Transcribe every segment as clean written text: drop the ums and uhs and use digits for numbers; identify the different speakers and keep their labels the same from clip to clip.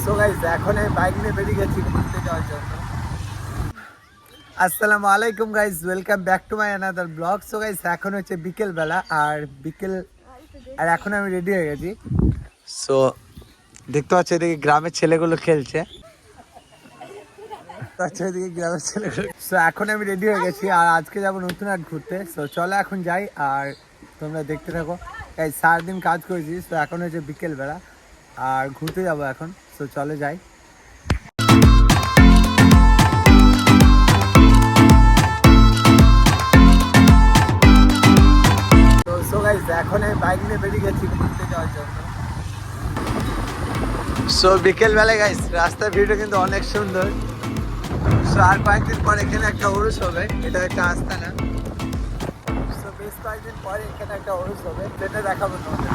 Speaker 1: So guys এখন আমি bike নিয়ে বেরিয়ে গেছি ঘুরতে যাওয়ার জন্য। আসসালামু আলাইকুম guys, welcome back to my another blog. So guys এখন হচ্ছে বিকেলবেলা আর এখন আমি রেডি হয়ে গেছি। সো দেখতে পাচ্ছ এদিকে গ্রামের ছেলেগুলো খেলছে। সো এখন আমি রেডি হয়ে গেছি আর আজকে যাবো নতুন হাট ঘুরতে। সো চলো এখন যাই আর তোমরা দেখতে থাকো। গাইস সারাদিন কাজ করেছি, সো এখন হচ্ছে বিকেলবেলা আর ঘুরতে যাবো এখন। সো চলো যাই। সো গাইস এখন আমি বাইক নিয়ে বেরিয়ে গেছি ঘুরতে যাওয়ার জন্য। সো বিকেলবেলায় গাইস রাস্তার ভিউটা কিন্তু অনেক সুন্দর। সো আর কয়েকদিন পর এখানে একটা উরুস হবে, এটা একটা আস্তানা। সো বেশ কয়েকদিন পরে এখানে একটা উরুস হবে, সেটা দেখাবো তোমাদের।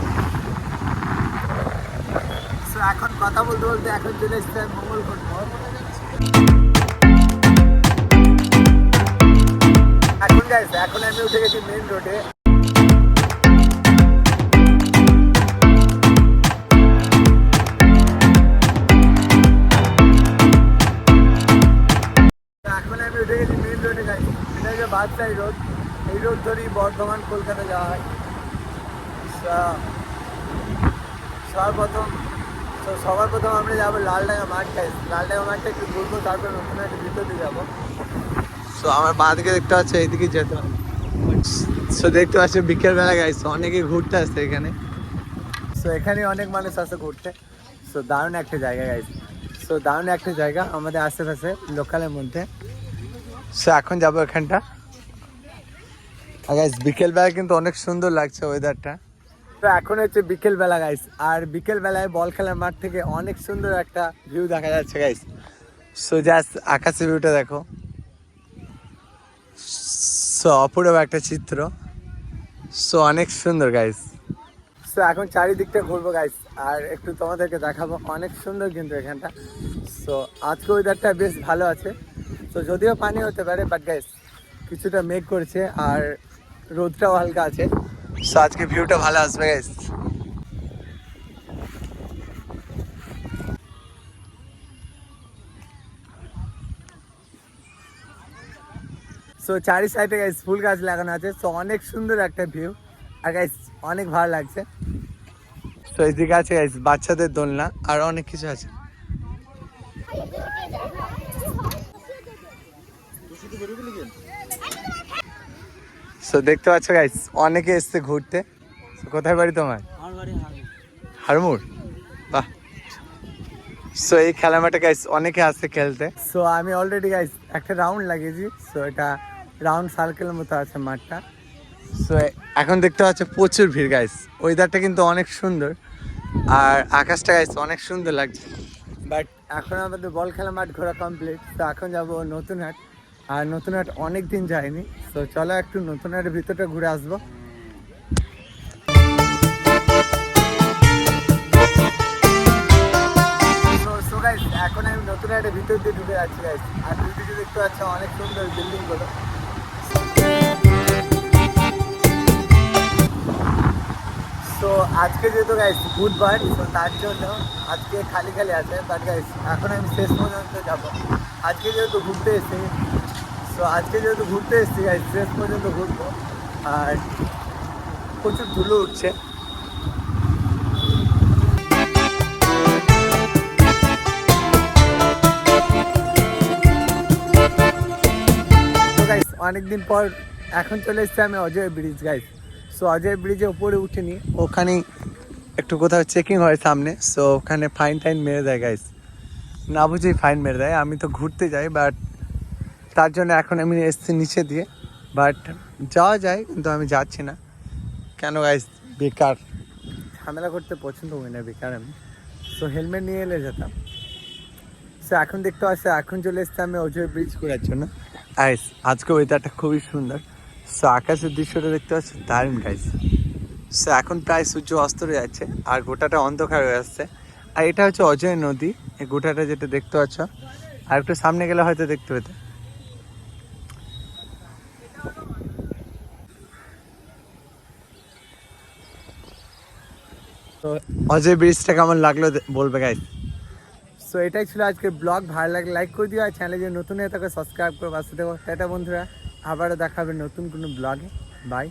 Speaker 1: সো এখন কথা বলতে বলতে এখন চলে এসেছে মঙ্গলকোট মোড়। এখন গাইস এখন আমি উঠে গেছি মেন রোডে। এখন আমি উঠে গেছি মেন রোডে গাইস, এটা হচ্ছে বাদশাহী রোড। এই রোড ধরেই বর্ধমান কলকাতা যাওয়া হয়। সবার প্রথম আমরা যাবো লালডাঙ্গা মাঠ গাইস। লালডাঙ্গা মাঠটা একটু ঘুরবো, তারপর নতুন একটা ভিতর দিয়ে যাবো। সো আমার বাঁ দিকে দেখতে পাচ্ছি এইদিকে যেতে হবে। সো দেখতে পাচ্ছি বিকেলবেলা গাইস অনেকে ঘুরতে আসছে এখানে। সো এখানে অনেক মানুষ আসে ঘুরতে। সো দারুণ একটা জায়গা গাইস। সো দারুণ একটা জায়গা আমাদের আশেপাশে লোকালের মধ্যে। সো এখন যাবো এখানটা। গাইস বিকেলবেলা কিন্তু অনেক সুন্দর লাগছে ওয়েদারটা। তো এখন হচ্ছে বিকেলবেলা গাইস, আর বিকেলবেলায় বল খেলার মাঠ থেকে অনেক সুন্দর একটা ভিউ দেখা যাচ্ছে গাইস। সো জাস্ট আকাশের ভিউটা দেখো। সো অপূর্ব একটা চিত্র। সো অনেক সুন্দর গাইস। সো এখন চারিদিকটা ঘুরবো গাইস আর একটু তোমাদেরকে দেখাবো, অনেক সুন্দর কিন্তু এখানটা। সো আজকে ওয়েদারটা বেশ ভালো আছে। তো যদিও পানি হতে পারে, বাট গাইস কিছুটা মেঘ করছে আর রোদটাও হালকা আছে। সো আজকে ভিউটা ভালো আসবে গাইস। সো চারি সাইডে গাইস ফুল গাছ লাগানো আছে। সো অনেক সুন্দর একটা ভিউ আর গাইস অনেক ভালো লাগছে। সো এইদিকে আছে গাইস বাচ্চাদের দোলনা আর অনেক কিছু আছে। সো দেখতে পাচ্ছ গাইস অনেকে এসছে ঘুরতে। কোথায় বাড়ি তোমার? হারমুর। বাহ। সো এই খেলা মাঠে গাইস অনেকে আসছে খেলতে। সো আমি অলরেডি গাইস একটা রাউন্ড লাগিয়েছি। সো এটা রাউন্ড সার্কেলের মতো আছে মাঠটা। সো এখন দেখতে পাচ্ছ প্রচুর ভিড় গাইস। ওয়েদারটা কিন্তু অনেক সুন্দর আর আকাশটা গাইস অনেক সুন্দর লাগছে। বাট এখন আমাদের বল খেলা মাঠ ঘোরা কমপ্লিট। তো এখন যাবো নতুন হাট, আর নতুন হাট অনেক দিন যায়নি। তো চলো একটু নতুন হাটের ভিতরটা ঘুরে আসবো। সো গাইস এখন আমি নতুন হাটের ভিতর দিয়ে ঢুকে যাচ্ছি গাইস, আর দুদিকে দেখতে পাচ্ছি অনেক সুন্দর বিল্ডিং গুলো। তো আজকে যেহেতু গাইস বুধবার, তো তার জন্য আজকে খালি খালি আছে। বাট গাইস এখন আমি শেষ পর্যন্ত যাবো। আজকে যেহেতু ঘুরতে এসেছি গাইস শেষ পর্যন্ত ঘুরবো। আর প্রচুর ধুলো উঠছে। তো গাইস অনেকদিন পর এখন চলে এসেছি আমি Ajay bridge guys. So Ajay ব্রিজে উপরে উঠিনি, ওখানে একটু কোথাও চেকিং হয় সামনে। সো ওখানে ফাইন টাইন মেরে দেয় গাইস, না বুঝেই ফাইন মেরে দেয়। আমি তো ঘুরতে যাই, বাট তার জন্য এখন আমি এসছি নিচে দিয়ে। বাট যাওয়া যায় কিন্তু আমি যাচ্ছি না। কেন গাইস বেকার, ঝামেলা করতে পছন্দ করি না বেকার আমি। সো হেলমেট নিয়ে এলে যেতাম। সো এখন দেখতে পাচ্ছি এখন চলে এসছি আমি অজয় ব্রিজ ঘোরার জন্য। গাইস আজকে ওয়েদারটা খুবই সুন্দর। সো আকাশের দৃশ্যটা দেখতে পাচ্ছি দারুণ গাইস। সো এখন প্রায় সূর্য অস্ত হয়ে যাচ্ছে আর গোটাটা অন্ধকার হয়ে আসছে। আর এটা হচ্ছে অজয় নদী, এই গোটাটা যেটা দেখতে পাচ্ছ। আর একটু সামনে গেলে হয়তো দেখতে পেতে। তো অজয় ব্রিজটা কেমন লাগলো বলবে গাইস। সো এটাই ছিল আজকের ব্লগ। ভালো লাগলে লাইক করে দিও, আর চ্যানেলে যদি নতুন হয়ে থাকে সাবস্ক্রাইব করে পাশে দেখো। টাটা বন্ধুরা, আবারও দেখা হবে নতুন কোনো ব্লগে। বাই।